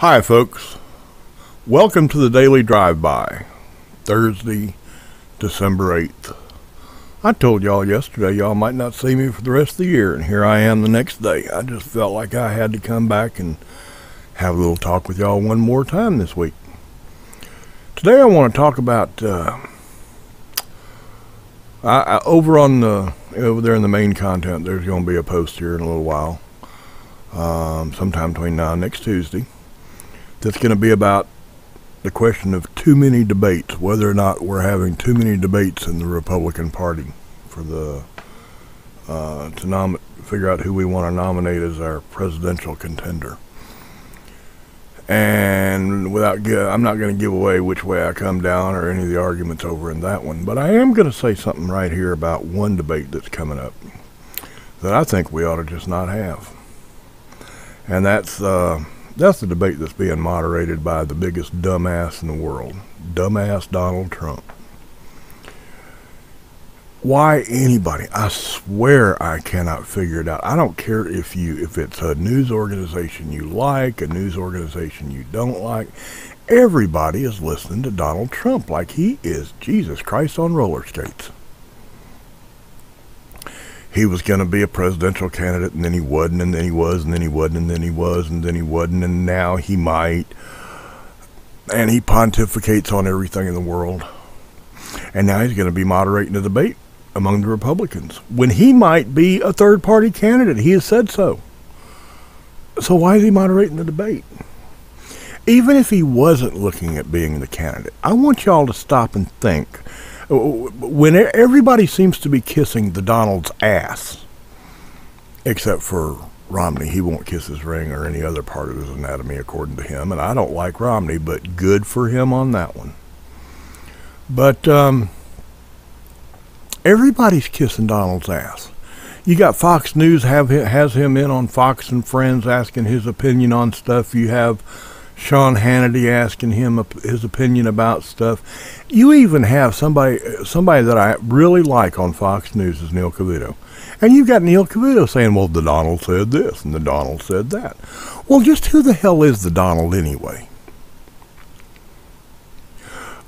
Hi, folks. Welcome to the Daily Drive-By, Thursday, December 8th. I told y'all yesterday y'all might not see me for the rest of the year, and here I am the next day. I just felt like I had to come back and have a little talk with y'all one more time this week. Today I want to talk about, over there in the main content, there's going to be a post here in a little while, sometime between now and next Tuesday. That's going to be about the question of too many debates, whether or not we're having too many debates in the Republican Party for the to figure out who we want to nominate as our presidential contender. And I'm not going to give away which way I come down or any of the arguments over in that one, but I am going to say something right here about one debate that's coming up that I think we ought to just not have, and that's the debate that's being moderated by the biggest dumbass in the world, dumbass Donald Trump. Why anybody? I swear I cannot figure it out. I don't care if it's a news organization you like, a news organization you don't like. Everybody is listening to Donald Trump like he is Jesus Christ on roller skates. He was going to be a presidential candidate, and then he wasn't, and then he was, and then he wasn't, and then he was, and then he wasn't, and now he might. And he pontificates on everything in the world. And now he's going to be moderating a debate among the Republicans, when he might be a third-party candidate. He has said so. So why is he moderating the debate? Even if he wasn't looking at being the candidate, I want y'all to stop and think. When everybody seems to be kissing the Donald's ass, except for Romney. He won't kiss his ring or any other part of his anatomy according to him, and I don't like Romney, but good for him on that one. But everybody's kissing Donald's ass. You got Fox News has him in on Fox and Friends asking his opinion on stuff. You have Sean Hannity asking him his opinion about stuff. You even have somebody that I really like on Fox News is Neil Cavuto. And you've got Neil Cavuto saying, well, the Donald said this and the Donald said that. Well, just who the hell is the Donald anyway?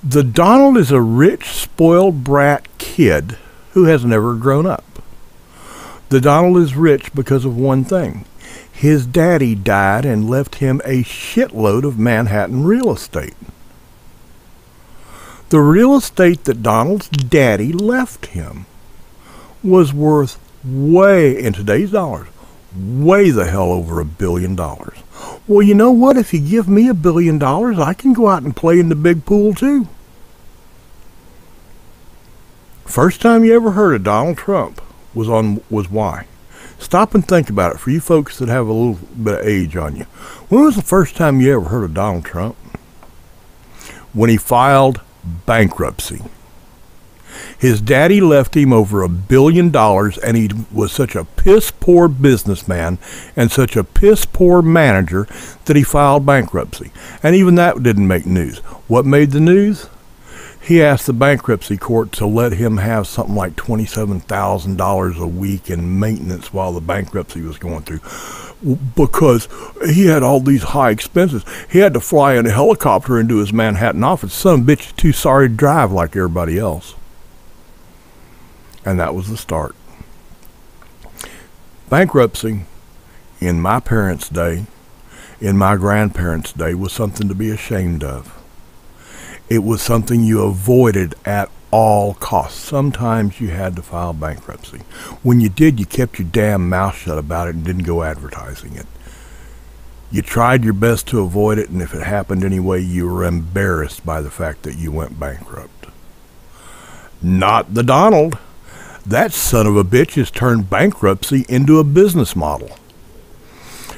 The Donald is a rich, spoiled brat kid who has never grown up. The Donald is rich because of one thing. His daddy died and left him a shitload of Manhattan real estate. The real estate that Donald's daddy left him was worth way, in today's dollars, way the hell over $1 billion. Well, you know what? If you give me $1 billion, I can go out and play in the big pool too. First time you ever heard of Donald Trump was why? Stop and think about it for you folks that have a little bit of age on you. When was the first time you ever heard of Donald Trump? When he filed bankruptcy. His daddy left him over $1 billion, and he was such a piss-poor businessman and such a piss-poor manager that he filed bankruptcy. And even that didn't make news. What made the news? He asked the bankruptcy court to let him have something like $27,000 a week in maintenance while the bankruptcy was going through, because he had all these high expenses. He had to fly in a helicopter into his Manhattan office. Some bitch is too sorry to drive like everybody else. And that was the start. Bankruptcy, in my parents' day, in my grandparents' day, was something to be ashamed of. It was something you avoided at all costs. Sometimes you had to file bankruptcy. When you did, you kept your damn mouth shut about it and didn't go advertising it. You tried your best to avoid it, and if it happened anyway, you were embarrassed by the fact that you went bankrupt. Not the Donald. That son of a bitch has turned bankruptcy into a business model.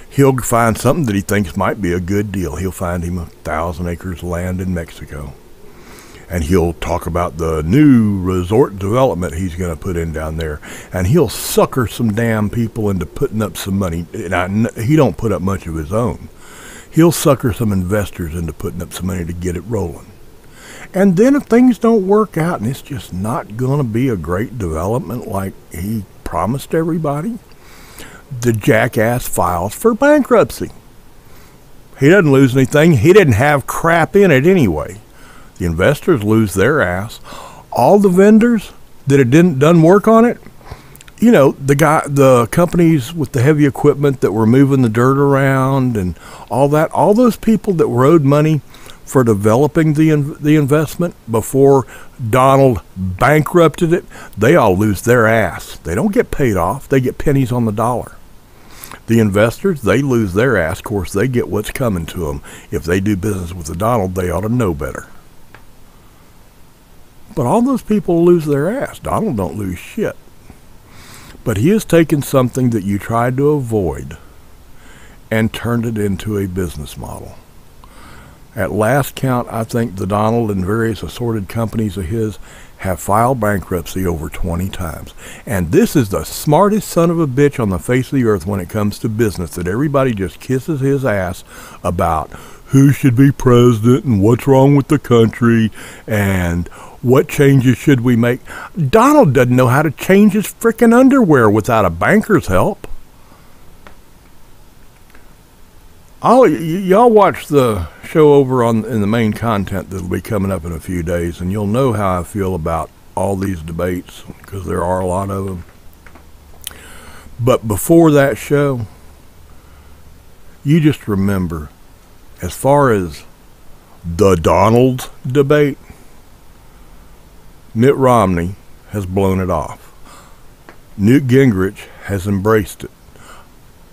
He'll find something that he thinks might be a good deal. He'll find him 1,000 acres of land in Mexico. And he'll talk about the new resort development he's going to put in down there. And he'll sucker some damn people into putting up some money. He don't put up much of his own. He'll sucker some investors into putting up some money to get it rolling. And then if things don't work out and it's just not going to be a great development like he promised everybody, the jackass files for bankruptcy. He doesn't lose anything. He didn't have crap in it anyway. The investors lose their ass. All the vendors that had done work on it, you know, the companies with the heavy equipment that were moving the dirt around and all that, all those people that were owed money for developing the investment before Donald bankrupted it, they all lose their ass. They don't get paid off. They get pennies on the dollar. The investors, they lose their ass. Of course, they get what's coming to them. If they do business with the Donald, they ought to know better. But all those people lose their ass. Donald don't lose shit. But he has taken something that you tried to avoid and turned it into a business model. At last count, I think the Donald and various assorted companies of his have filed bankruptcy over 20 times. And this is the smartest son of a bitch on the face of the earth when it comes to business, that everybody just kisses his ass about who should be president and what's wrong with the country and what changes should we make. Donald doesn't know how to change his frickin' underwear without a banker's help. Y'all watch the show over in the main content that'll be coming up in a few days, and you'll know how I feel about all these debates, because there are a lot of them. But before that show, you just remember, as far as the Donald debate, Mitt Romney has blown it off. Newt Gingrich has embraced it.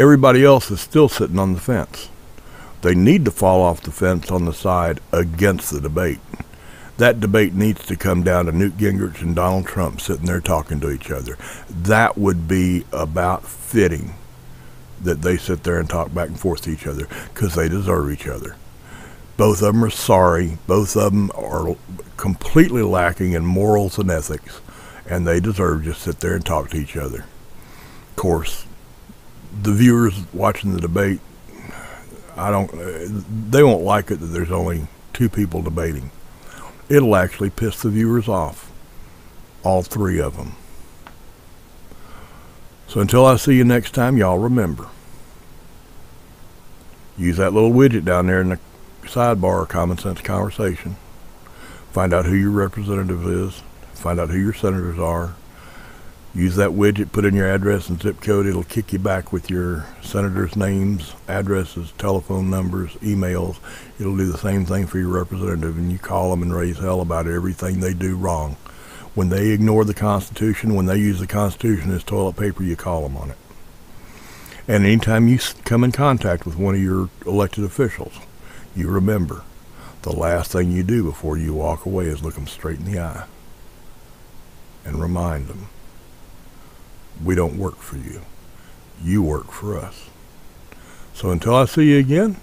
Everybody else is still sitting on the fence. They need to fall off the fence on the side against the debate. That debate needs to come down to Newt Gingrich and Donald Trump sitting there talking to each other. That would be about fitting, that they sit there and talk back and forth to each other, because they deserve each other. Both of them are sorry. Both of them are completely lacking in morals and ethics, and they deserve to just sit there and talk to each other. Of course, the viewers watching the debate, they won't like it that there's only two people debating. It'll actually piss the viewers off, all three of them. So until I see you next time, y'all remember, use that little widget down there in the sidebar, Common Sense Conversation. Find out who your representative is. Find out who your senators are. Use that widget, put in your address and zip code. It'll kick you back with your senators' names, addresses, telephone numbers, emails. It'll do the same thing for your representative, and you call them and raise hell about everything they do wrong. When they ignore the Constitution, when they use the Constitution as toilet paper, you call them on it. And anytime you come in contact with one of your elected officials, you remember, the last thing you do before you walk away is look them straight in the eye and remind them, we don't work for you. You work for us. So until I see you again,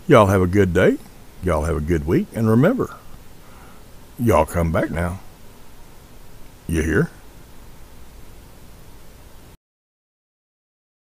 y'all have a good day. Y'all have a good week. And remember, y'all come back now. You hear?